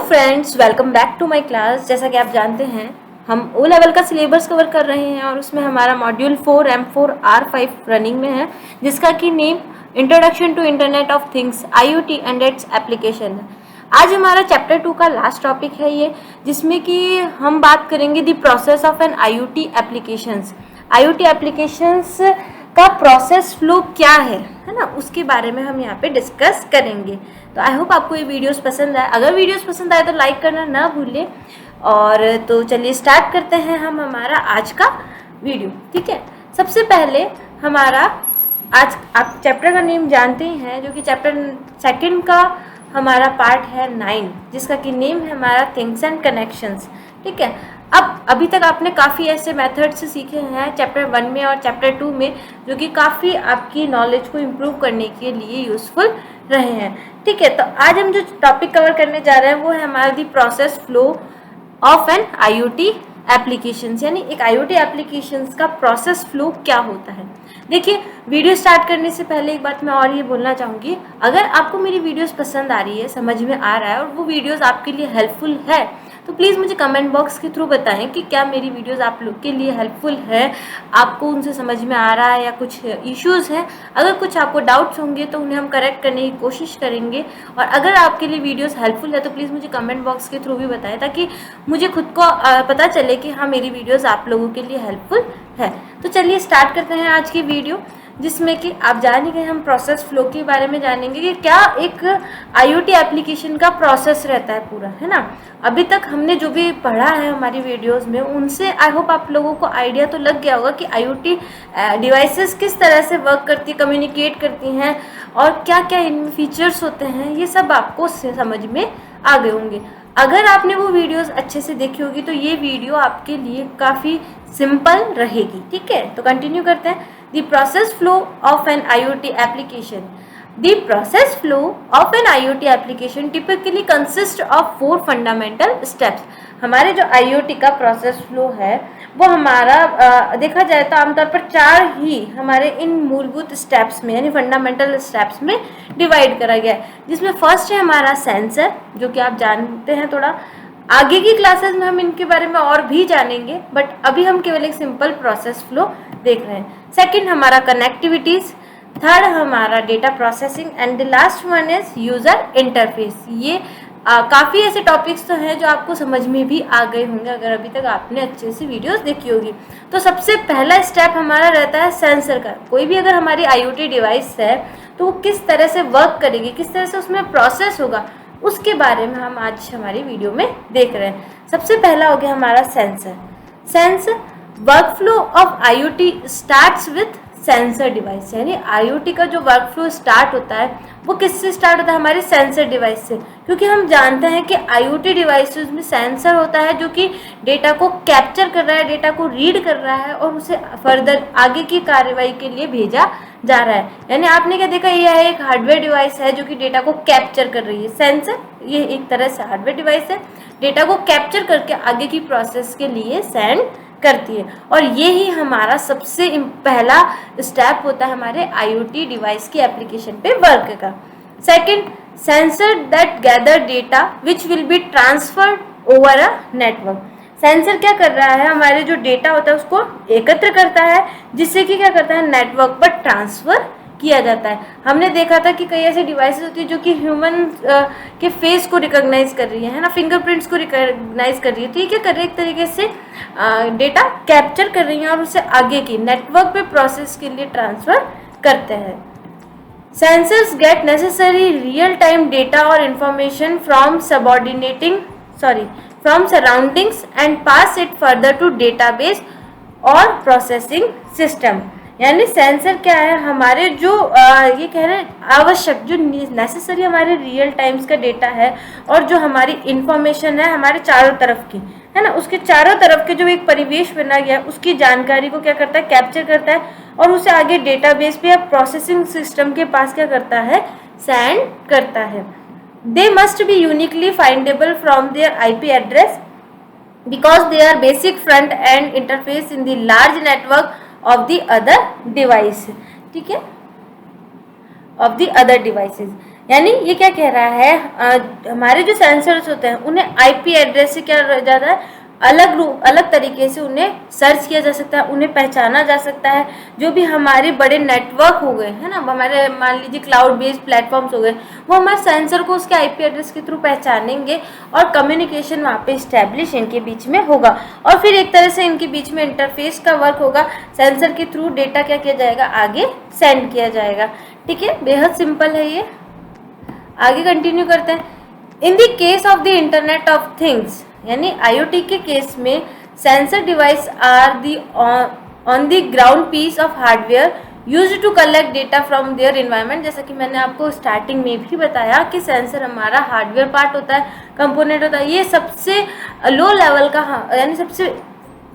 Friends, welcome back to my class. जैसा कि आप जानते हैं हम ओ लेवल का सिलेबस कवर कर रहे हैं और उसमें हमारा मॉड्यूल 4 M4 R5 रनिंग में है, जिसका कि name introduction to internet of things IoT and its application है। आज हमारा चैप्टर 2 का लास्ट टॉपिक है ये, जिसमें कि हम बात करेंगे the process of an IoT applications. IoT applications का प्रोसेस फ्लो क्या है ना, उसके बारे में हम यहाँ पे डिस्कस करेंगे। तो आई होप आपको ये वीडियोस पसंद आए। अगर वीडियोस पसंद आए तो लाइक करना ना भूलें। और तो चलिए स्टार्ट करते हैं हम हमारा आज का वीडियो। ठीक है, सबसे पहले हमारा आज आप चैप्टर का नेम जानते ही हैं, जो कि चैप्टर 2 का हमारा पार्ट है 9, जिसका कि नेम है हमारा थिंग्स एंड कनेक्शंस। ठीक है, अब अभी तक आपने काफ़ी ऐसे मेथड्स सीखे हैं चैप्टर 1 में और चैप्टर 2 में, जो कि काफ़ी आपकी नॉलेज को इम्प्रूव करने के लिए यूज़फुल रहे हैं। ठीक है, तो आज हम जो टॉपिक कवर करने जा रहे हैं वो है हमारा the process flow of an IoT applications, यानी एक IoT एप्लीकेशंस का प्रोसेस फ्लो क्या होता है। देखिए, वीडियो स्टार्ट करने से पहले एक बात मैं और ये बोलना चाहूँगी, अगर आपको मेरी वीडियोस पसंद आ रही है, समझ में आ रहा है और वो वीडियोस आपके लिए हेल्पफुल है, तो प्लीज़ मुझे कमेंट बॉक्स के थ्रू बताएं कि क्या मेरी वीडियोस आप लोग के लिए हेल्पफुल है, आपको उनसे समझ में आ रहा है या कुछ इश्यूज़ हैं। अगर कुछ आपको डाउट्स होंगे तो उन्हें हम करेक्ट करने की कोशिश करेंगे। और अगर आपके लिए वीडियोस हेल्पफुल है तो प्लीज़ मुझे कमेंट बॉक्स के थ्रू भी बताएं, ताकि मुझे खुद को पता चले कि हाँ, मेरी वीडियोस आप लोगों के लिए हेल्पफुल है। तो चलिए स्टार्ट करते हैं आज की वीडियो, जिसमें कि आप जानेंगे, हम प्रोसेस फ्लो के बारे में जानेंगे कि क्या एक IoT एप्लीकेशन का प्रोसेस रहता है पूरा, है ना। अभी तक हमने जो भी पढ़ा है हमारी वीडियोस में, उनसे आई होप आप लोगों को आइडिया तो लग गया होगा कि IoT डिवाइसेस किस तरह से वर्क करती है, कम्युनिकेट करती हैं और क्या क्या इनमें फीचर्स होते हैं, ये सब आपको समझ में आ गए होंगे। अगर आपने वो वीडियोस अच्छे से देखी होगी तो ये वीडियो आपके लिए काफ़ी सिंपल रहेगी। ठीक है, तो कंटिन्यू करते हैं। The process flow of an IoT application. The process flow of an IoT application typically consists of 4 fundamental steps. हमारे जो IoT का प्रोसेस फ्लो है वो हमारा देखा जाए तो आमतौर पर 4 ही हमारे इन मूलभूत स्टेप्स में, यानी फंडामेंटल स्टेप्स में डिवाइड करा गया है, जिसमें फर्स्ट है हमारा सेंसर, जो कि आप जानते हैं। थोड़ा आगे की क्लासेस में हम इनके बारे में और भी जानेंगे, बट अभी हम केवल एक सिंपल प्रोसेस फ्लो देख रहे हैं। सेकंड हमारा कनेक्टिविटीज, थर्ड हमारा data processing and the last one is user interface. ये काफ़ी ऐसे टॉपिक्स तो हैं जो आपको समझ में भी आ गए होंगे अगर अभी तक आपने अच्छे से वीडियोस देखी होगी। तो सबसे पहला स्टेप हमारा रहता है सेंसर का। कोई भी अगर हमारी IoT डिवाइस है तो वो किस तरह से वर्क करेगी, किस तरह से उसमें प्रोसेस होगा, उसके बारे में हम आज हमारी वीडियो में देख रहे हैं। सबसे पहला हो गया हमारा sensor. Workflow of IoT starts with sensor device, यानी IoT का जो वर्कफ्लो स्टार्ट होता है वो किससे स्टार्ट होता है, हमारे सेंसर डिवाइस से। क्योंकि हम जानते हैं कि IoT डिवाइसेस में सेंसर होता है जो कि डेटा को कैप्चर कर रहा है, डेटा को रीड कर रहा है और उसे फर्दर आगे की कार्रवाई के लिए भेजा जा रहा है। यानी आपने क्या देखा, यह एक हार्डवेयर डिवाइस है जो कि डेटा को कैप्चर कर रही है। सेंसर ये एक तरह से हार्डवेयर डिवाइस है, डेटा को कैप्चर करके आगे की प्रोसेस के लिए सेंड करती है। और ये ही हमारा सबसे पहला स्टेप होता है हमारे IoT डिवाइस की एप्लीकेशन पे वर्क का। Second, sensor that gather data which will be transferred over a network. Sensor क्या कर रहा है, हमारे जो डेटा होता है उसको एकत्र करता है, जिससे कि क्या करता है, नेटवर्क पर ट्रांसफर किया जाता है। हमने देखा था कि कई ऐसी डिवाइसेस होती है जो कि ह्यूमन के फेस को रिकॉग्नाइज कर रही है ना, फिंगरप्रिंट्स को रिकॉग्नाइज कर रही है। तो ये क्या कर रही है, एक तरीके से डेटा कैप्चर कर रही है और उसे आगे की नेटवर्क पे प्रोसेस के लिए ट्रांसफर करते हैं। Sensors get necessary real time data और information from surroundings and pass it further to database और प्रोसेसिंग सिस्टम। यानी सेंसर क्या है, हमारे जो ये कह रहे हैं आवश्यक, जो नेसेसरी हमारे रियल टाइम्स का डेटा है और जो हमारी इंफॉर्मेशन है हमारे चारों तरफ की, है ना, उसके चारों तरफ के जो एक परिवेश बना गया उसकी जानकारी को क्या करता है, कैप्चर करता है और उसे आगे डेटाबेस पे या प्रोसेसिंग सिस्टम के पास क्या करता है, सेंड करता है। They must be uniquely findable from their IP address because they are basic front end interface in the large network of the other device। ठीक है, of the other devices। यानी ये क्या कह रहा है, हमारे जो सेंसर्स होते हैं उन्हें आईपी एड्रेस से क्या जाता है, अलग तरीके से उन्हें सर्च किया जा सकता है, उन्हें पहचाना जा सकता है। जो भी हमारे बड़े नेटवर्क हो गए है ना, हमारे मान लीजिए क्लाउड बेस्ड प्लेटफॉर्म्स हो गए, वो हमारे सेंसर को उसके आईपी एड्रेस के थ्रू पहचानेंगे और कम्युनिकेशन वहाँ पे इस्टेब्लिश इनके बीच में होगा और फिर एक तरह से इनके बीच में इंटरफेस का वर्क होगा। सेंसर के थ्रू डेटा क्या किया जाएगा, आगे सेंड किया जाएगा। ठीक है, बेहद सिंपल है ये। आगे कंटिन्यू करते हैं। In the case of the internet of things, यानी IoT के केस में sensor device are the on the ground piece of hardware used to collect data from their environment. जैसा कि मैंने आपको स्टार्टिंग में भी बताया कि सेंसर हमारा हार्डवेयर पार्ट होता है, कंपोनेंट होता है। ये सबसे लो लेवल का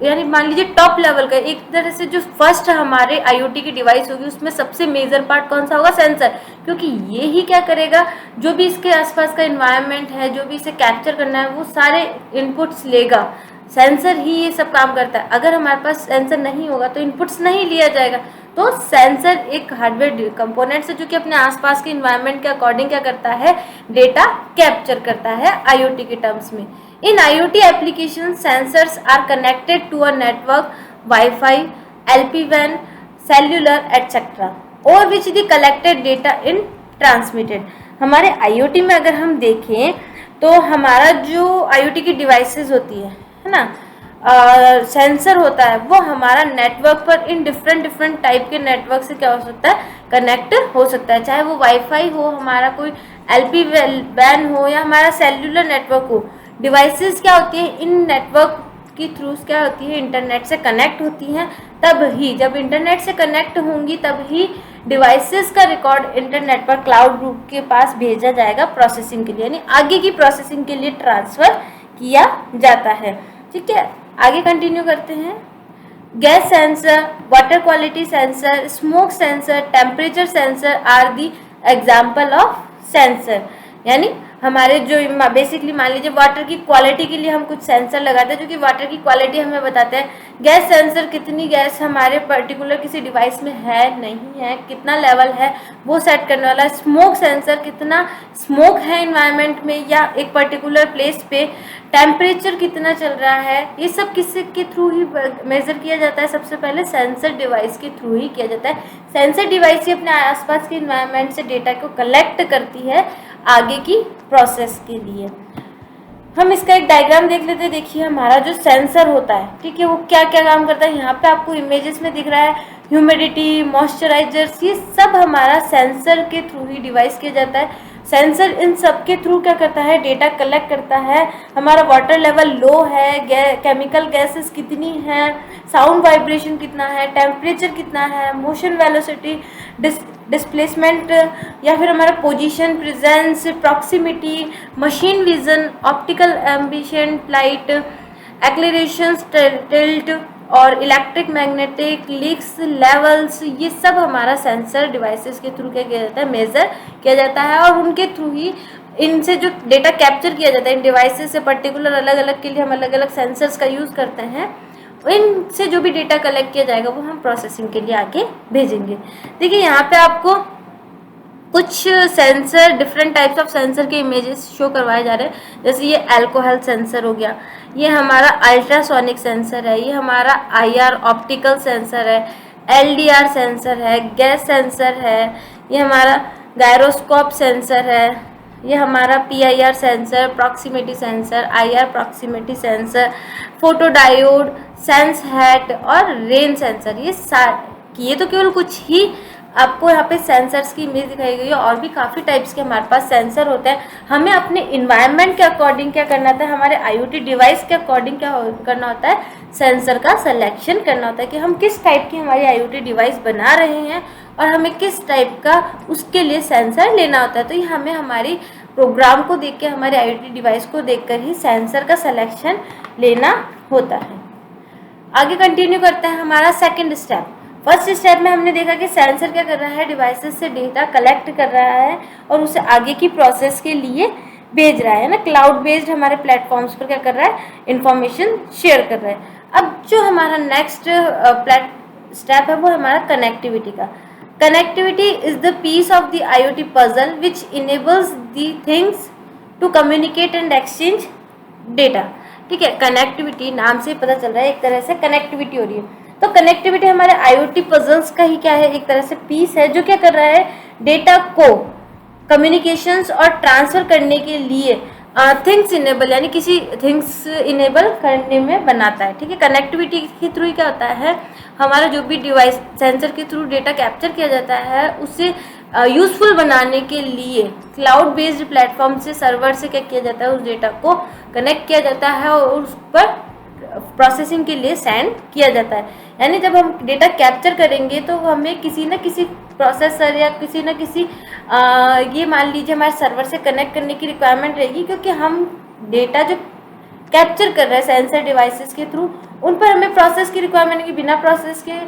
यानी मान लीजिए टॉप लेवल का, एक तरह से जो फर्स्ट हमारे IoT की डिवाइस होगी उसमें सबसे मेजर पार्ट कौन सा होगा, सेंसर। क्योंकि ये ही क्या करेगा, जो भी इसके आसपास का इन्वायरमेंट है, जो भी इसे कैप्चर करना है, वो सारे इनपुट्स लेगा। सेंसर ही ये सब काम करता है। अगर हमारे पास सेंसर नहीं होगा तो इनपुट्स नहीं लिया जाएगा। तो सेंसर एक हार्डवेयर कंपोनेंट है जो कि अपने आसपास के इन्वायरमेंट के अकॉर्डिंग क्या करता है, डेटा कैप्चर करता है IoT के टर्म्स में। In IoT applications, sensors are connected to a network, Wi-Fi, LPWAN, cellular, etc. over which the collected data in transmitted. हमारे IoT में अगर हम देखें तो हमारा जो IoT की डिवाइसेस होती है ना, सेंसर होता है, वो हमारा नेटवर्क पर इन डिफरेंट टाइप के नेटवर्क से क्या हो सकता है, कनेक्ट हो सकता है। चाहे वो वाईफाई हो, हमारा कोई LPWAN हो या हमारा सेल्यूलर नेटवर्क हो। डिवाइसेस क्या होती है, इन नेटवर्क की थ्रू क्या होती है, इंटरनेट से कनेक्ट होती हैं। तब ही जब इंटरनेट से कनेक्ट होंगी तब ही डिवाइसेस का रिकॉर्ड इंटरनेट पर क्लाउड ग्रुप के पास भेजा जाएगा प्रोसेसिंग के लिए, यानी आगे की प्रोसेसिंग के लिए ट्रांसफ़र किया जाता है। ठीक है, आगे कंटिन्यू करते हैं। Gas sensor, water quality sensor, smoke sensor, temperature sensor are the example of sensor. यानी हमारे जो बेसिकली मान लीजिए वाटर की क्वालिटी के लिए हम कुछ सेंसर लगाते हैं जो कि वाटर की क्वालिटी हमें बताते हैं। गैस सेंसर, कितनी गैस हमारे पर्टिकुलर किसी डिवाइस में है, नहीं है, कितना लेवल है, वो सेट करने वाला है। स्मोक सेंसर, कितना स्मोक है इन्वायरमेंट में या एक पर्टिकुलर प्लेस पे, टेम्परेचर कितना चल रहा है, ये सब किसी के थ्रू ही मेजर किया जाता है। सबसे पहले सेंसर डिवाइस के थ्रू ही किया जाता है। सेंसर डिवाइस ही अपने आसपास के इन्वायरमेंट से डेटा को कलेक्ट करती है आगे की प्रोसेस के लिए। हम इसका एक डायग्राम देख लेते हैं। देखिए हमारा जो सेंसर होता है, ठीक है, वो क्या क्या काम करता है। यहाँ पे आपको इमेजेस में दिख रहा है ह्यूमिडिटी, मॉइस्चराइजर्स, ये सब हमारा सेंसर के थ्रू ही डिवाइस किया जाता है। सेंसर इन सब के थ्रू क्या करता है, डेटा कलेक्ट करता है। हमारा वाटर लेवल लो है, केमिकल गैसेस कितनी हैं, साउंड वाइब्रेशन कितना है, टेम्परेचर कितना है, मोशन वेलोसिटी, डिस्प्लेसमेंट या फिर हमारा position, presence, proximity, machine vision, optical ambient light, acceleration, tilt और इलेक्ट्रिक मैग्नेटिक लीक्स लेवल्स, ये सब हमारा सेंसर डिवाइसेस के थ्रू क्या किया जाता है, मेजर किया जाता है। और उनके थ्रू ही इनसे जो डेटा कैप्चर किया जाता है इन डिवाइसेस से, पर्टिकुलर अलग अलग के लिए हम अलग अलग सेंसर्स का यूज़ करते हैं। इनसे जो भी डेटा कलेक्ट किया जाएगा वो हम प्रोसेसिंग के लिए आगे भेजेंगे। देखिए यहाँ पे आपको कुछ sensor, different types of sensor के इमेजेस शो करवाए जा रहे हैं। जैसे ये अल्कोहल सेंसर हो गया, ये हमारा अल्ट्रासोनिक सेंसर है, ये हमारा IR ऑप्टिकल सेंसर है, LDR सेंसर है, गैस सेंसर है, ये हमारा गायरोस्कोप सेंसर है, ये हमारा PIR sensor, proximity sensor, IR proximity sensor, photodiode, sense hat और रेन सेंसर। ये तो केवल कुछ ही आपको यहाँ पे सेंसर्स की इमेज दिखाई गई है। और भी काफ़ी टाइप्स के हमारे पास सेंसर होते हैं। हमें अपने इन्वायरमेंट के अकॉर्डिंग क्या करना होता है, हमारे IoT डिवाइस के अकॉर्डिंग क्या करना होता है, सेंसर का सिलेक्शन करना होता है कि हम किस टाइप की हमारी IoT डिवाइस बना रहे हैं और हमें किस टाइप का उसके लिए सेंसर लेना होता है। तो ये हमें हमारी प्रोग्राम को देख के, हमारे IoT डिवाइस को देख कर ही सेंसर का सिलेक्शन लेना होता है। आगे कंटिन्यू करते हैं हमारा सेकेंड स्टेप। फर्स्ट स्टेप में हमने देखा कि सेंसर क्या कर रहा है, डिवाइसेस से डेटा कलेक्ट कर रहा है और उसे आगे की प्रोसेस के लिए भेज रहा है ना। क्लाउड बेस्ड हमारे प्लेटफॉर्म्स पर क्या कर रहा है, इंफॉर्मेशन शेयर कर रहा है। अब जो हमारा नेक्स्ट स्टेप है वो हमारा कनेक्टिविटी का। Connectivity is the piece of the IoT puzzle which enables the things to communicate and exchange data. ठीक है, कनेक्टिविटी नाम से पता चल रहा है एक तरह से कनेक्टिविटी हो रही है। तो कनेक्टिविटी हमारे IoT पजल्स का ही क्या है, एक तरह से पीस है जो क्या कर रहा है, डेटा को कम्युनिकेशंस और ट्रांसफर करने के लिए थिंग्स इनेबल यानी किसी थिंग्स इनेबल करने में बनाता है। ठीक है, कनेक्टिविटी के थ्रू क्या होता है, हमारा जो भी डिवाइस सेंसर के थ्रू डेटा कैप्चर किया जाता है उसे यूजफुल बनाने के लिए क्लाउड बेस्ड प्लेटफॉर्म से, सर्वर से क्या किया जाता है, उस डेटा को कनेक्ट किया जाता है और उस पर प्रोसेसिंग के लिए सेंड किया जाता है। यानी जब हम डेटा कैप्चर करेंगे तो हमें किसी न किसी प्रोसेसर या किसी न किसी ये मान लीजिए हमारे सर्वर से कनेक्ट करने की रिक्वायरमेंट रहेगी, क्योंकि हम डेटा जो कैप्चर कर रहे हैं सेंसर डिवाइसेस के थ्रू उन पर हमें प्रोसेस की रिक्वायरमेंट है। बिना प्रोसेस के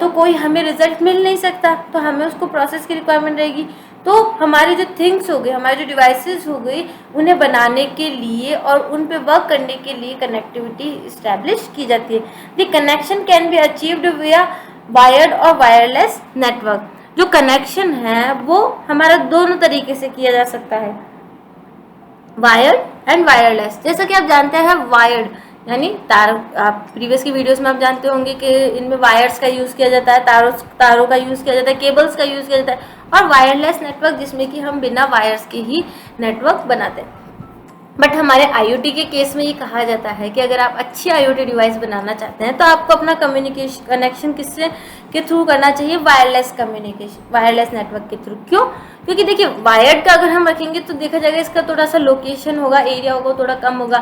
तो कोई हमें रिजल्ट मिल नहीं सकता, तो हमें उसको प्रोसेस की रिक्वायरमेंट रहेगी। तो हमारी जो थिंग्स हो गई, हमारी जो डिवाइसेस हो गई, उन्हें बनाने के लिए और उन पे वर्क करने के लिए कनेक्टिविटी इस्टेब्लिश की जाती है। The connection can be achieved विया वायर्ड और वायरलेस नेटवर्क। जो कनेक्शन है वो हमारा दोनों तरीके से किया जा सकता है, वायर्ड एंड वायरलेस। जैसा कि आप जानते हैं वायर्ड यानी तार, आप प्रीवियस की वीडियोस में आप जानते होंगे कि इनमें वायर्स का यूज़ किया जाता है, तारों का यूज़ किया जाता है, केबल्स का यूज़ किया जाता है, और वायरलेस नेटवर्क जिसमें कि हम बिना वायर्स के ही नेटवर्क बनाते हैं। बट हमारे IoT के केस में ये कहा जाता है कि अगर आप अच्छी IoT डिवाइस बनाना चाहते हैं तो आपको अपना कनेक्शन किससे के थ्रू करना चाहिए, वायरलेस कम्युनिकेशन, वायरलेस नेटवर्क के थ्रू। क्यों? क्योंकि देखिए वायर्ड का अगर हम रखेंगे तो देखा जाएगा इसका थोड़ा सा लोकेशन होगा, एरिया होगा थोड़ा कम होगा,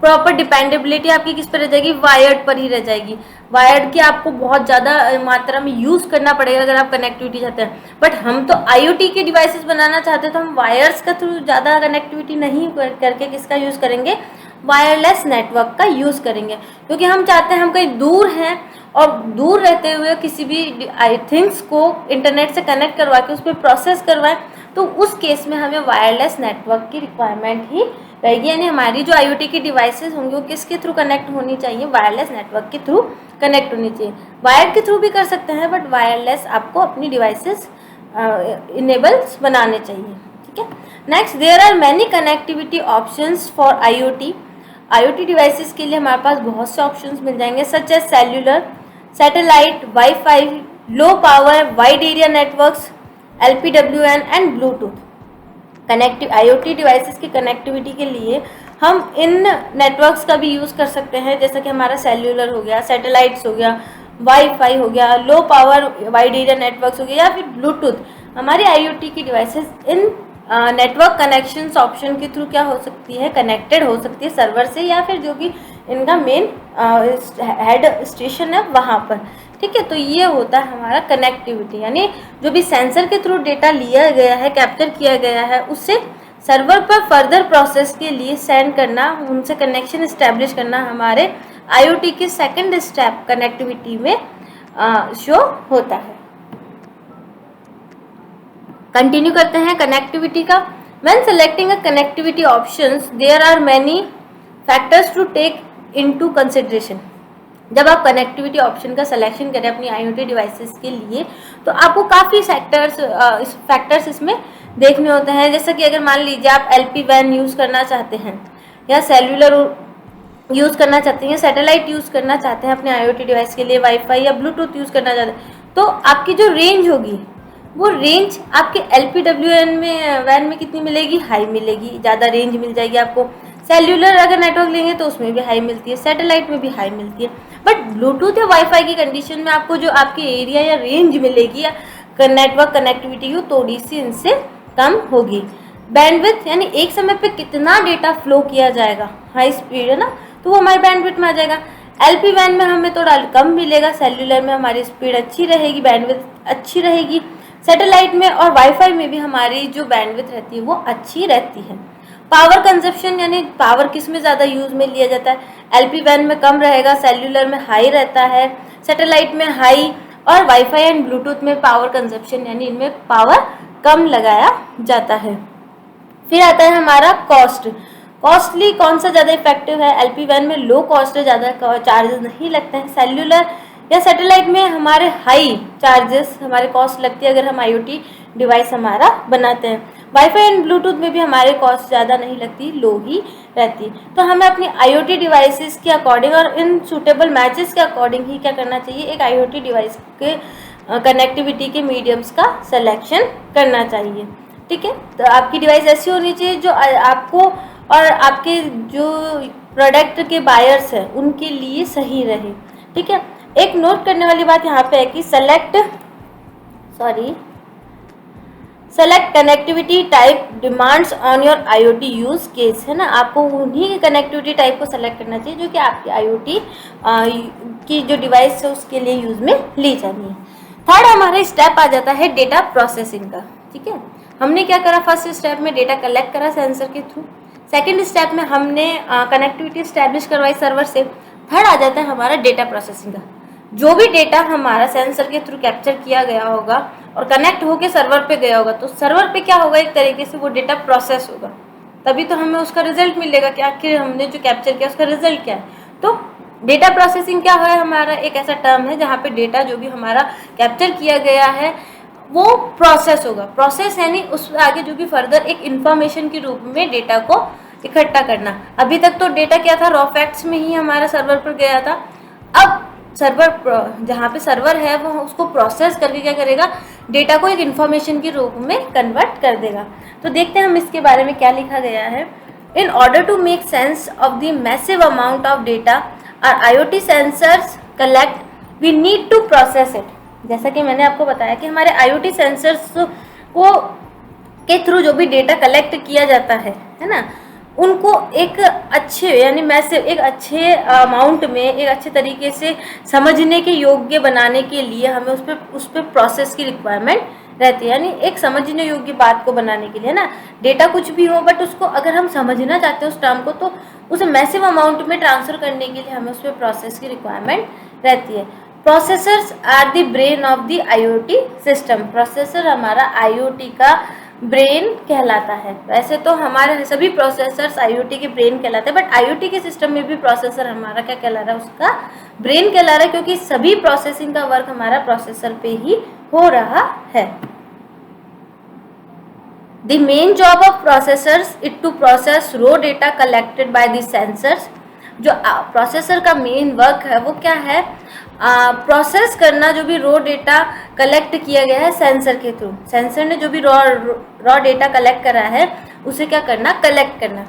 प्रॉपर डिपेंडेबिलिटी आपकी किस पर रह जाएगी, वायर्ड पर ही रह जाएगी। वायर्ड की आपको बहुत ज़्यादा मात्रा में यूज़ करना पड़ेगा अगर आप कनेक्टिविटी चाहते हैं। बट हम तो IoT के डिवाइसेस बनाना चाहते हैं तो हम वायर्स का थ्रू ज़्यादा कनेक्टिविटी नहीं करके किसका यूज़ करेंगे, वायरलेस नेटवर्क का यूज़ करेंगे। क्योंकि हम चाहते हैं हम कहीं दूर हैं और दूर रहते हुए किसी भी थिंग्स को इंटरनेट से कनेक्ट करवा के उस पर प्रोसेस करवाएं, तो उस केस में हमें वायरलेस नेटवर्क की रिक्वायरमेंट ही रहेगी। यानी हमारी जो IoT की डिवाइसेस होंगी वो किसके थ्रू कनेक्ट होनी चाहिए, वायरलेस नेटवर्क के थ्रू कनेक्ट होनी चाहिए। वायर के थ्रू भी कर सकते हैं बट वायरलेस आपको अपनी डिवाइसेस इनेबल्स बनाने चाहिए। ठीक है, next, there are many connectivity options for IoT devices के लिए हमारे पास बहुत से ऑप्शंस मिल जाएंगे, such as cellular, satellite, wifi, low power wide area networks, LPWAN and Bluetooth. IoT devices की कनेक्टिविटी के लिए हम इन नेटवर्क्स का भी यूज़ कर सकते हैं, जैसा कि हमारा सेल्यूलर हो गया, सैटेलाइट्स हो गया, वाईफाई हो गया, लो पावर वाइड एरिया नेटवर्क्स हो गया, या फिर ब्लूटूथ। हमारी IoT की devices in network connections option के थ्रू क्या हो सकती है, कनेक्टेड हो सकती है सर्वर से या फिर जो भी इनका मेन हेड स्टेशन है वहाँ पर। ठीक है, तो ये होता है हमारा कनेक्टिविटी, यानी जो भी सेंसर के थ्रू डेटा लिया गया है, कैप्चर किया गया है, उससे सर्वर पर फर्दर प्रोसेस के लिए सेंड करना, उनसे कनेक्शन इस्टेब्लिश करना हमारे IoT के सेकंड स्टेप कनेक्टिविटी में शो होता है। कंटिन्यू करते हैं कनेक्टिविटी का। When selecting a connectivity options there are many factors to take into consideration. जब आप कनेक्टिविटी ऑप्शन का सिलेक्शन करें अपनी IoT डिवाइसेस के लिए तो आपको काफ़ी फैक्टर्स इसमें देखने होते हैं। जैसा कि अगर मान लीजिए आप LPWAN यूज़ करना चाहते हैं या सेल्यूलर यूज़ करना चाहते हैं, सैटेलाइट यूज़ करना चाहते हैं अपने IoT डिवाइस के लिए, वाईफाई या ब्लूटूथ यूज़ करना चाहते हैं, तो आपकी जो रेंज होगी वो रेंज आपके LPWAN में कितनी मिलेगी, हाई मिलेगी, ज़्यादा रेंज मिल जाएगी आपको। सेल्यूलर अगर नेटवर्क लेंगे तो उसमें भी हाई मिलती है, सैटेलाइट में भी हाई मिलती है। बट ब्लूटूथ या वाईफाई की कंडीशन में आपको जो आपकी एरिया या रेंज मिलेगी या नेटवर्क कनेक्टिविटी की थोड़ी सी इनसे कम होगी। बैंडविड्थ यानी एक समय पे कितना डेटा फ्लो किया जाएगा, हाई स्पीड है ना, तो वो हमारे बैंडविड्थ में आ जाएगा। LPWAN में हमें थोड़ा कम मिलेगा, सेल्यूलर में हमारी स्पीड अच्छी रहेगी, बैंडविड्थ अच्छी रहेगी। सैटेलाइट में और वाईफाई में भी हमारी जो बैंडविड्थ रहती है वो अच्छी रहती है। पावर कंजप्शन यानी पावर किस में ज़्यादा यूज़ में लिया जाता है, LPWAN में कम रहेगा, सेल्यूलर में हाई रहता है, सैटेलाइट में हाई, और वाईफाई एंड ब्लूटूथ में पावर कंजप्शन यानी इनमें पावर कम लगाया जाता है। फिर आता है हमारा कॉस्टली कौन सा ज़्यादा इफेक्टिव है। LPWAN में लो कॉस्ट है, ज़्यादा चार्जेस नहीं लगते हैं। सेल्यूलर या सैटेलाइट में हमारे हाई चार्जेस हमारे कॉस्ट लगती है अगर हम IoT डिवाइस हमारा बनाते हैं। वाईफाई एंड ब्लूटूथ में भी हमारे कॉस्ट ज़्यादा नहीं लगती, लो ही रहती। तो हमें अपनी IoT डिवाइसेस के अकॉर्डिंग और इन सूटेबल मैचेस के अकॉर्डिंग ही क्या करना चाहिए, एक IoT डिवाइस के कनेक्टिविटी के मीडियम्स का सिलेक्शन करना चाहिए। ठीक है, तो आपकी डिवाइस ऐसी होनी चाहिए जो आपको और आपके जो प्रोडक्ट के बायर्स हैं उनके लिए सही रहे। ठीक है, एक नोट करने वाली बात यहाँ पे है कि select connectivity type demands on your IoT use case, है ना। आपको उन्हीं कनेक्टिविटी टाइप को सेलेक्ट करना चाहिए जो कि आपकी IoT की जो डिवाइस है उसके लिए यूज में ली जानी है। थर्ड हमारा स्टेप आ जाता है डेटा प्रोसेसिंग का। ठीक है, हमने क्या करा, फर्स्ट स्टेप में डेटा कलेक्ट करा सेंसर के थ्रू, सेकेंड स्टेप में हमने कनेक्टिविटी स्टैब्लिश करवाई सर्वर से, थर्ड आ जाता है हमारा डेटा प्रोसेसिंग का। जो भी डेटा हमारा सेंसर के थ्रू कैप्चर किया गया होगा और कनेक्ट होके सर्वर पे गया होगा, तो सर्वर पे क्या होगा, एक तरीके से वो डेटा प्रोसेस होगा, तभी तो हमें उसका रिजल्ट मिलेगा कि आखिर हमने जो कैप्चर किया उसका रिजल्ट क्या है। तो डेटा प्रोसेसिंग क्या है, हमारा एक ऐसा टर्म है जहाँ पे डेटा जो भी हमारा कैप्चर किया गया है वो प्रोसेस होगा। प्रोसेस यानी उस आगे जो भी फर्दर एक इंफॉर्मेशन के रूप में डेटा को इकट्ठा करना। अभी तक तो डेटा क्या था, रॉ फैक्ट्स में ही हमारा सर्वर पर गया था। अब सर्वर जहाँ पे सर्वर है वो उसको प्रोसेस करके क्या करेगा, डेटा को एक इन्फॉर्मेशन के रूप में कन्वर्ट कर देगा। तो देखते हैं हम इसके बारे में क्या लिखा गया है। In order to make sense of the massive amount of data are IoT sensors collect, we need to process it. जैसा कि मैंने आपको बताया कि हमारे IoT सेंसर्स को के थ्रू जो भी डेटा कलेक्ट किया जाता है ना, उनको एक अच्छे यानी मैसिव एक अच्छे अमाउंट में एक अच्छे तरीके से समझने के योग्य बनाने के लिए हमें उस पर प्रोसेस की रिक्वायरमेंट रहती है। यानी एक समझने योग्य बात को बनाने के लिए ना, डेटा कुछ भी हो बट उसको अगर हम समझना चाहते हैं उस टर्म को, तो उसे मैसिव अमाउंट में ट्रांसफ़र करने के लिए हमें उस पर प्रोसेस की रिक्वायरमेंट रहती है। Processors are the brain of the IoT system. Processor हमारा IoT का ब्रेन कहलाता है। वैसे तो हमारे सभी प्रोसेसर्स IoT के ब्रेन कहलाते हैं, बट IoT के सिस्टम में भी प्रोसेसर हमारा क्या कहला रहा है, उसका ब्रेन कहला रहा है, क्योंकि सभी प्रोसेसिंग का वर्क हमारा प्रोसेसर पे ही हो रहा है। The main job of processors is to process raw data collected by the sensors. जो प्रोसेसर का मेन वर्क है वो क्या है, प्रोसेस करना जो भी रो डेटा कलेक्ट किया गया है सेंसर के थ्रू। सेंसर ने जो भी रॉ डेटा कलेक्ट करा है उसे क्या करना, कलेक्ट करना,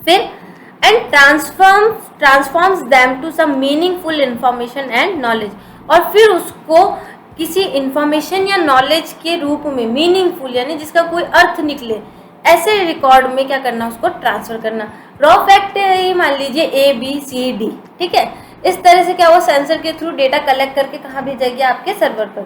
फिर and transforms them to some meaningful information and knowledge, और फिर उसको किसी इंफॉर्मेशन या नॉलेज के रूप में मीनिंगफुल यानी जिसका कोई अर्थ निकले ऐसे रिकॉर्ड में क्या करना, उसको ट्रांसफर करना। रॉ फैक्ट मान लीजिए ABCD, ठीक है। इस तरह से क्या हुआ, सेंसर के थ्रू डेटा कलेक्ट करके कहाँ भेजेगी, आपके सर्वर पर।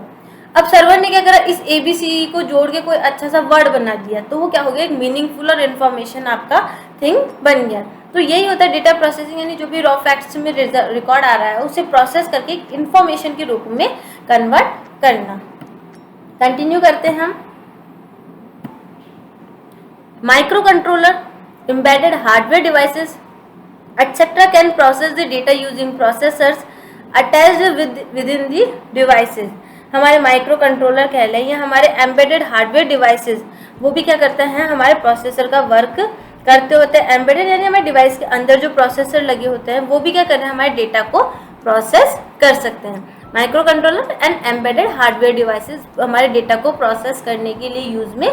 अब सर्वर ने क्या करा, इस ABCD को जोड़ के कोई अच्छा सा वर्ड बना दिया, तो वो क्या हो गया, एक मीनिंगफुल और इन्फॉर्मेशन आपका थिंग बन गया। तो यही होता है डेटा प्रोसेसिंग, यानी जो भी रॉ फैक्ट्स में रिकॉर्ड आ रहा है उसे प्रोसेस करके इन्फॉर्मेशन के रूप में कन्वर्ट करना। कंटिन्यू करते हैं हम। Microcontroller, embedded hardware devices, etc. can process the data using processors attached within the devices. हमारे माइक्रो कंट्रोलर कह लें या हमारे एम्बेडेड हार्डवेयर डिवाइसेस, वो भी क्या करते हैं, हमारे प्रोसेसर का वर्क करते होते हैं। एम्बेडेड यानी हमारे डिवाइस के अंदर जो प्रोसेसर लगे होते हैं वो भी क्या करते हैं, हमारे डेटा को प्रोसेस कर सकते हैं। Micro controller and embedded hardware devices हमारे डेटा को प्रोसेस करने के लिए यूज में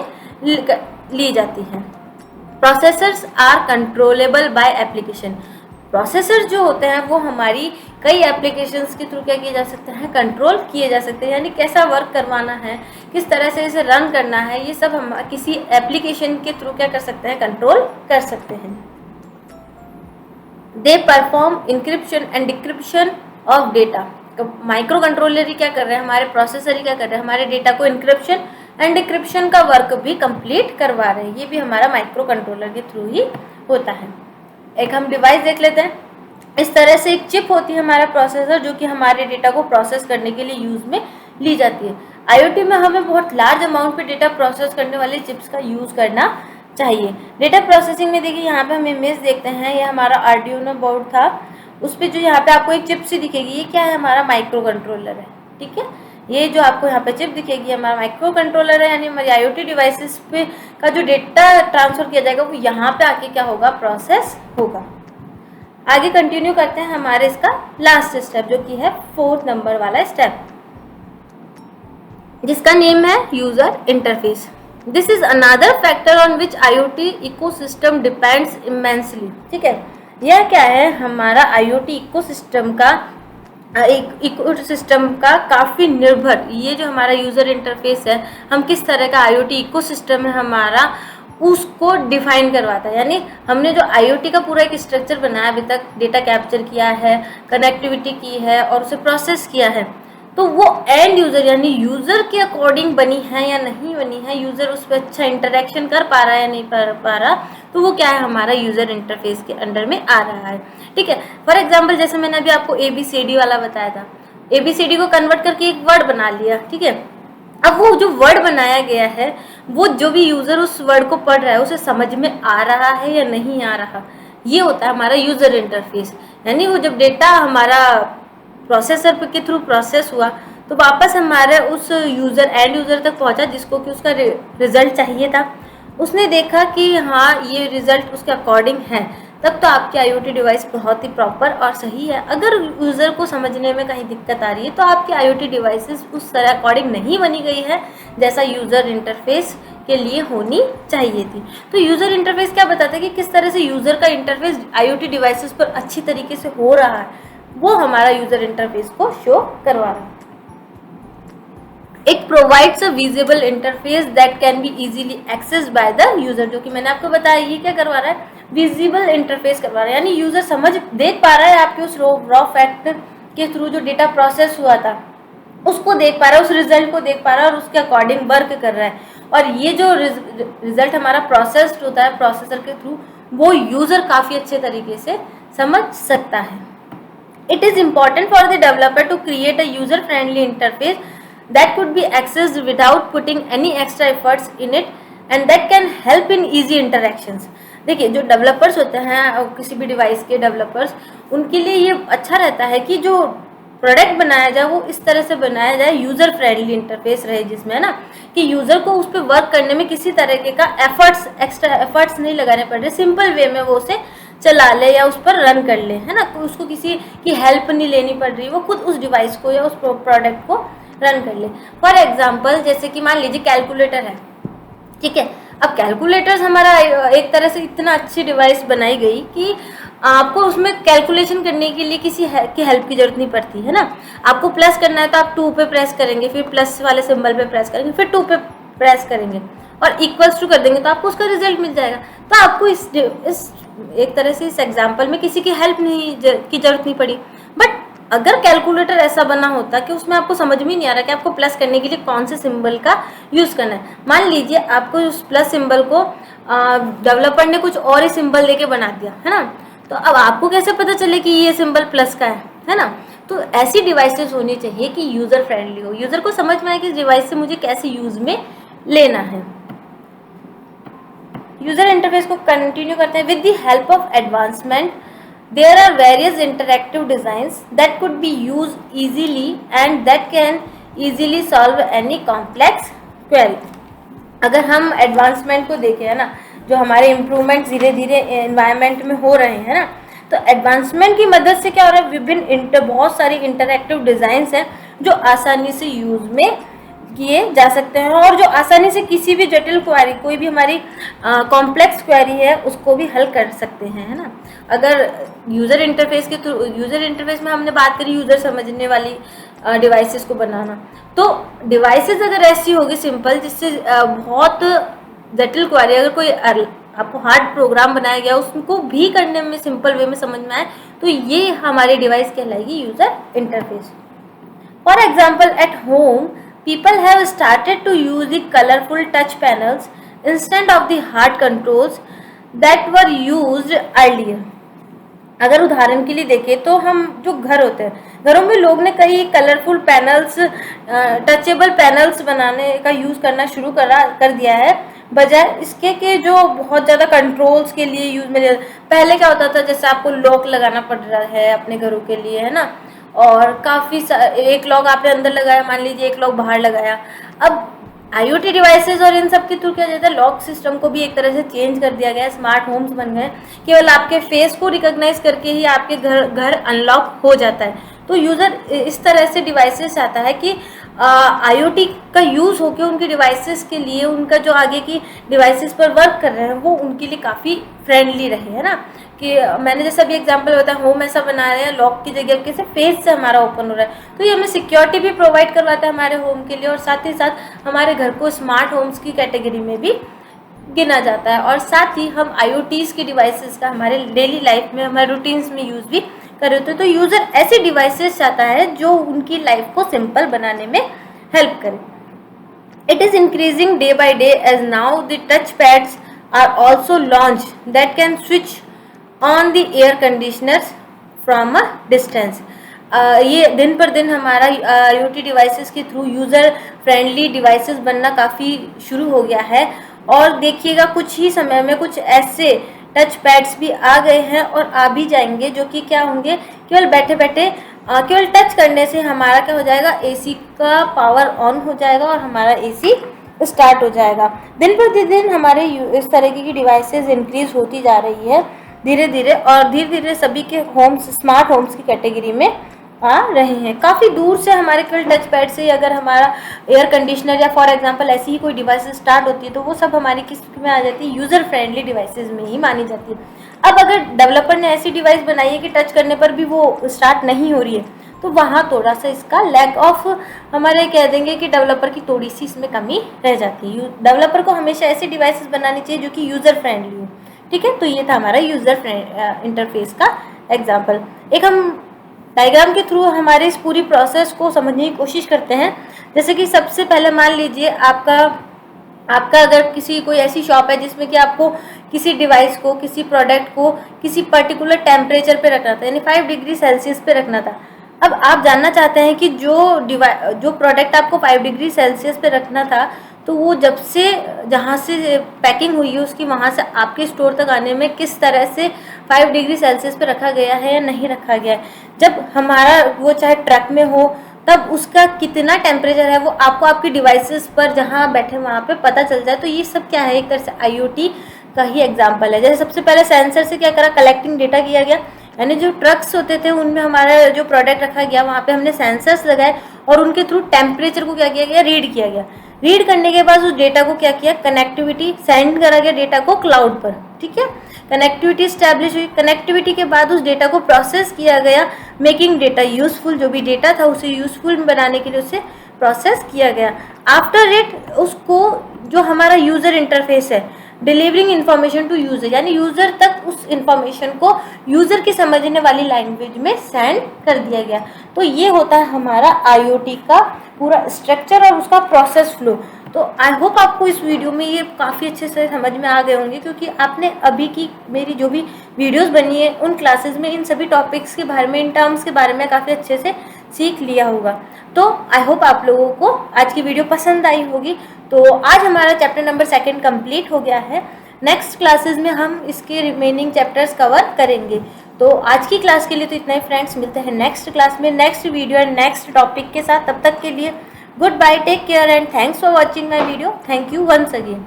ली जाती हैं। Processors are controllable by application. Processor जो होते हैं वो हमारी कई एप्लीकेशंस के थ्रू क्या किए जा सकते हैं, कंट्रोल किए जा सकते हैं। यानी कैसा वर्क करवाना है, किस तरह से इसे रन करना है, ये सब हम किसी एप्लीकेशन के थ्रू क्या कर सकते हैं, कंट्रोल कर सकते हैं। They perform encryption and decryption of data. Micro controller ही क्या कर रहे हैं, हमारे प्रोसेसर ही क्या कर रहे हैं, हमारे डेटा को इंक्रिप्शन एंड डिक्रिप्शन का वर्क भी कंप्लीट करवा रहे हैं। ये भी हमारा माइक्रो कंट्रोलर के थ्रू ही होता है। एक हम डिवाइस देख लेते हैं। इस तरह से एक चिप होती है हमारा प्रोसेसर, जो कि हमारे डेटा को प्रोसेस करने के लिए यूज में ली जाती है। IoT में हमें बहुत लार्ज अमाउंट पे डेटा प्रोसेस करने वाले चिप्स का यूज करना चाहिए। डेटा प्रोसेसिंग में देखिए यहाँ पे हम इमेज देखते हैं, ये हमारा आर्डिनो बोर्ड था उस पर जो यहाँ पे आपको एक चिप सी दिखेगी, ये क्या है, हमारा माइक्रो कंट्रोलर है। ठीक है, ये जो आपको यहाँ पे चिप दिखेगी हमारा माइक्रो कंट्रोलर है, यानी हमारी IoT डिवाइसेस पे का जो डेटा ट्रांसफर किया जाएगा वो यहाँ पे आके क्या होगा, प्रोसेस होगा। आगे कंटिन्यू करते हैं हमारे इसका लास्ट स्टेप, जो कि है 4th नंबर वाला स्टेप, जिसका नेम है user interface. This is another factor on which IoT ecosystem depends immensely. ठीक है, यह क्या है, हमारा IoT इकोसिस्टम का इकोसिस्टम का काफ़ी निर्भर, ये जो हमारा यूज़र इंटरफेस है, हम किस तरह का IoT इकोसिस्टम है हमारा, उसको डिफाइन करवाता है। यानी हमने जो IoT का पूरा एक स्ट्रक्चर बनाया अभी तक, डेटा कैप्चर किया है, कनेक्टिविटी की है और उसे प्रोसेस किया है, तो वो एंड यूज़र यानी यूज़र के अकॉर्डिंग बनी है या नहीं बनी है, यूज़र उस पर अच्छा इंटरेक्शन कर पा रहा है या नहीं कर पा रहा, तो वो क्या है, हमारा यूज़र इंटरफेस के अंडर में आ रहा है। ठीक है, फॉर एग्जांपल जैसे मैंने अभी आपको ABCD वाला बताया था, ABCD को कन्वर्ट करके एक वर्ड बना लिया। ठीक है, अब वो जो वर्ड बनाया गया है, वो जो भी यूज़र उस वर्ड को पढ़ रहा है उसे समझ में आ रहा है या नहीं आ रहा, ये होता है हमारा यूज़र इंटरफेस। यानी वो जब डेटा हमारा प्रोसेसर के थ्रू प्रोसेस हुआ तो वापस हमारे उस यूज़र एंड यूज़र तक पहुंचा, जिसको कि उसका रिजल्ट चाहिए था, उसने देखा कि हाँ ये रिजल्ट उसके अकॉर्डिंग है, तब तो आपकी IoT डिवाइस बहुत ही प्रॉपर और सही है। अगर यूज़र को समझने में कहीं दिक्कत आ रही है तो आपकी IoT डिवाइसेस उस तरह अकॉर्डिंग नहीं बनी गई है जैसा यूज़र इंटरफेस के लिए होनी चाहिए थी। तो यूज़र इंटरफेस क्या बताता है कि किस तरह से यूज़र का इंटरफेस IoT डिवाइसेस पर अच्छी तरीके से हो रहा है, वो हमारा यूज़र इंटरफेस को शो करवा रहा है। It provides a visible interface that can be easily access by the user, जो कि मैंने आपको बताया, ये क्या करवा रहा है, विजिबल इंटरफेस करवा रहा है, यानी यूजर समझ देख पा रहा है आपके उस रॉ फैक्ट के थ्रू जो डेटा प्रोसेस हुआ था उसको देख पा रहा है, उस रिजल्ट को देख पा रहा है और उसके अकॉर्डिंग वर्क कर रहा है। और ये जो रिजल्ट हमारा प्रोसेस्ड होता है प्रोसेसर के थ्रू, वो यूजर काफ़ी अच्छे तरीके से समझ सकता है। It is important for the developer to create a user friendly interface that could be accessed without putting any extra efforts in it and that can help in easy interactions। देखिए, जो developers होते हैं किसी भी device के developers, उनके लिए ये अच्छा रहता है कि जो प्रोडक्ट बनाया जाए वो इस तरह से बनाया जाए, यूज़र फ्रेंडली इंटरफेस रहे, जिसमें है ना कि यूज़र को उस पर वर्क करने में किसी तरीके का एक्स्ट्रा एफर्ट्स नहीं लगाने पड़ रहे, सिंपल वे में वो उसे चला ले या उस पर रन कर ले, है ना, उसको किसी की हेल्प नहीं लेनी पड़ रही, वो खुद उस डिवाइस को या उस प्रोडक्ट को रन कर ले। फॉर एग्जाम्पल जैसे कि मान लीजिए कैलकुलेटर है। ठीक है, अब कैलकुलेटर्स हमारा एक तरह से इतना अच्छी डिवाइस बनाई गई कि आपको उसमें कैलकुलेशन करने के लिए किसी की हेल्प की जरूरत नहीं पड़ती, है ना। आपको प्लस करना है तो आप 2 पे प्रेस करेंगे, फिर प्लस वाले सिंबल पे प्रेस करेंगे, फिर 2 पे प्रेस करेंगे और इक्वल्स टू कर देंगे तो आपको उसका रिजल्ट मिल जाएगा। तो आपको इस एक तरह से इस एग्जाम्पल में किसी की हेल्प की जरूरत नहीं पड़ी। बट अगर कैलकुलेटर ऐसा बना होता कि उसमें आपको समझ में नहीं आ रहा कि आपको प्लस करने के लिए कौन से सिंबल का यूज़ करना है, मान लीजिए आपको उस प्लस सिंबल को डेवलपर ने कुछ और ही सिंबल लेके बना दिया, है ना, तो अब आपको कैसे पता चले कि ये सिंबल प्लस का है ना। तो ऐसी डिवाइसेस होनी चाहिए कि यूज़र फ्रेंडली हो, यूज़र को समझ में आए कि इस डिवाइस से मुझे कैसे यूज़ में लेना है। यूज़र इंटरफेस को कंटिन्यू करते हैं। With the help of advancement there are various interactive designs that could be used easily and that can easily solve any complex query। अगर हम एडवांसमेंट को देखें, है ना, जो हमारे इम्प्रूवमेंट धीरे धीरे एनवायरनमेंट में हो रहे हैं ना, तो एडवांसमेंट की मदद से क्या हो रहा है, विभिन्न बहुत सारी इंटरैक्टिव डिज़ाइंस हैं जो आसानी से यूज़ में किए जा सकते हैं और जो आसानी से किसी भी जटिल क्वेरी, कोई भी हमारी कॉम्प्लेक्स क्वेरी है उसको भी हल कर सकते हैं, है ना। अगर यूज़र इंटरफेस के थ्रू, यूज़र इंटरफेस में हमने बात करी यूज़र समझने वाली डिवाइसेस को बनाना, तो डिवाइसेस अगर ऐसी होगी सिंपल, जिससे बहुत जटिल क्वेरी, अगर कोई आपको हार्ड प्रोग्राम बनाया गया उसको भी करने में सिंपल वे में समझ में आए, तो ये हमारी डिवाइस कहलाएगी user interface. For example at home people have started to use the colorful touch panels instead of the hard controls that were used earlier। अगर उदाहरण के लिए देखें तो हम जो घर होते हैं, घरों में लोग ने कई कलरफुल पैनल्स, टचेबल पैनल्स बनाने का यूज़ करना शुरू कर दिया है, बजाय इसके कि जो बहुत ज़्यादा कंट्रोल्स के लिए यूज में पहले क्या होता था, जैसे आपको लॉक लगाना पड़ रहा है अपने घरों के लिए, है ना, और काफ़ी एक लॉक आपने अंदर लगाया, मान लीजिए एक लॉक बाहर लगाया। अब IoT डिवाइसेस और इन सब के थ्रू क्या जाता है, लॉक सिस्टम को भी एक तरह से चेंज कर दिया गया है, स्मार्ट होम्स बन गए, केवल आपके फेस को रिकॉग्नाइज करके ही आपके घर अनलॉक हो जाता है। तो यूज़र इस तरह से डिवाइसेस आता है कि IoT का यूज़ होकर उनके डिवाइसेस के लिए, उनका जो आगे की डिवाइसेस पर वर्क कर रहे हैं वो उनके लिए काफ़ी फ्रेंडली रहे, है ना। कि मैंने जैसा भी एग्जांपल बताया, होम ऐसा बना रहे हैं लॉक की जगह कैसे फेस से हमारा ओपन हो रहा है, तो ये हमें सिक्योरिटी भी प्रोवाइड करवाता है हमारे होम के लिए, और साथ ही साथ हमारे घर को स्मार्ट होम्स की कैटेगरी में भी गिना जाता है। और साथ ही हम IoTs की डिवाइसेस का हमारे डेली लाइफ में, हमारे रूटीन्स में यूज़ भी कर रहे थे। तो यूज़र ऐसे डिवाइसेस चाहता है जो उनकी लाइफ को सिंपल बनाने में हेल्प करे। It is increasing day by day as now the touch pads are also launched that can switch on the air conditioners from a distance. ये दिन पर दिन हमारा IoT डिवाइसेस के थ्रू यूज़र फ्रेंडली डिवाइसेस बनना काफ़ी शुरू हो गया है। और देखिएगा कुछ ही समय में कुछ ऐसे टच पैड्स भी आ गए हैं और आ भी जाएंगे, जो कि क्या होंगे, केवल बैठे बैठे केवल टच करने से हमारा क्या हो जाएगा, AC का पावर ऑन हो जाएगा और हमारा AC स्टार्ट हो जाएगा। दिन पर दिन हमारे इस तरीके की डिवाइसेस इंक्रीज होती जा रही है धीरे धीरे, और धीरे धीरे सभी के होम्स स्मार्ट होम्स की कैटेगरी में आ रहे हैं। काफ़ी दूर से हमारे केवल टच पैड से ही अगर हमारा एयर कंडीशनर या फॉर एग्जांपल ऐसी ही कोई डिवाइस स्टार्ट होती है तो वो सब हमारी किस में आ जाती है, यूज़र फ्रेंडली डिवाइसेस में ही मानी जाती है। अब अगर डेवलपर ने ऐसी डिवाइस बनाई है कि टच करने पर भी वो स्टार्ट नहीं हो रही है, तो वहाँ थोड़ा सा इसका लैक ऑफ हमारे कह देंगे कि डेवलपर की थोड़ी सी इसमें कमी रह जाती है। डेवलपर को हमेशा ऐसी डिवाइसेस बनानी चाहिए जो कि यूज़र फ्रेंडली हो। ठीक है, तो ये था हमारा यूज़र इंटरफेस का एग्जाम्पल। एक हम डायग्राम के थ्रू हमारे इस पूरी प्रोसेस को समझने की कोशिश करते हैं। जैसे कि सबसे पहले मान लीजिए आपका अगर किसी कोई ऐसी शॉप है जिसमें कि आपको किसी डिवाइस को, किसी प्रोडक्ट को किसी पर्टिकुलर टेम्परेचर पे रखना था, यानी 5 डिग्री सेल्सियस पे रखना था। अब आप जानना चाहते हैं कि जो प्रोडक्ट आपको 5 डिग्री सेल्सियस पे रखना था, तो वो जहाँ से पैकिंग हुई है उसकी वहाँ से आपके स्टोर तक आने में किस तरह से 5 डिग्री सेल्सियस पे रखा गया है या नहीं रखा गया है। जब हमारा वो चाहे ट्रक में हो तब उसका कितना टेम्परेचर है वो आपको आपकी डिवाइसेस पर जहाँ बैठे वहाँ पे पता चल जाए। तो ये सब क्या है, एक तरह से IoT का ही एग्जाम्पल है। जैसे सबसे पहले सेंसर से क्या करा, कलेक्टिंग डेटा किया गया, यानी जो ट्रक्स होते थे उनमें हमारा जो प्रोडक्ट रखा गया वहाँ पे हमने सेंसर्स लगाए और उनके थ्रू टेम्परेचर को क्या किया गया, रीड किया गया। रीड करने के बाद उस डेटा को क्या किया, कनेक्टिविटी सेंड करा गया डेटा को क्लाउड पर। ठीक है, कनेक्टिविटी स्टैब्लिश हुई, कनेक्टिविटी के बाद उस डेटा को प्रोसेस किया गया, मेकिंग डेटा यूजफुल, जो भी डेटा था उसे यूजफुल बनाने के लिए उसे प्रोसेस किया गया। आफ्टर इट उसको जो हमारा यूज़र इंटरफेस है, डिलीवरिंग इन्फॉर्मेशन टू यूज़र, यानी यूज़र तक उस इंफॉर्मेशन को यूज़र की समझने वाली लैंग्वेज में सेंड कर दिया गया। तो ये होता है हमारा IoT का पूरा स्ट्रक्चर और उसका प्रोसेस फ्लो। तो आई होप आपको इस वीडियो में ये काफ़ी अच्छे से समझ में आ गए होंगे, क्योंकि आपने अभी की मेरी जो भी वीडियोस बनी है उन क्लासेस में इन सभी टॉपिक्स के बारे में, इन टर्म्स के बारे में काफ़ी अच्छे से सीख लिया होगा। तो आई होप आप लोगों को आज की वीडियो पसंद आई होगी। तो आज हमारा चैप्टर नंबर 2 कंप्लीट हो गया है। नेक्स्ट क्लासेस में हम इसके रिमेनिंग चैप्टर्स कवर करेंगे। तो आज की क्लास के लिए तो इतना ही फ्रेंड्स, मिलते हैं नेक्स्ट क्लास में next video and next topic के साथ। तब तक के लिए good bye, take care and thanks for watching my video. Thank you once again.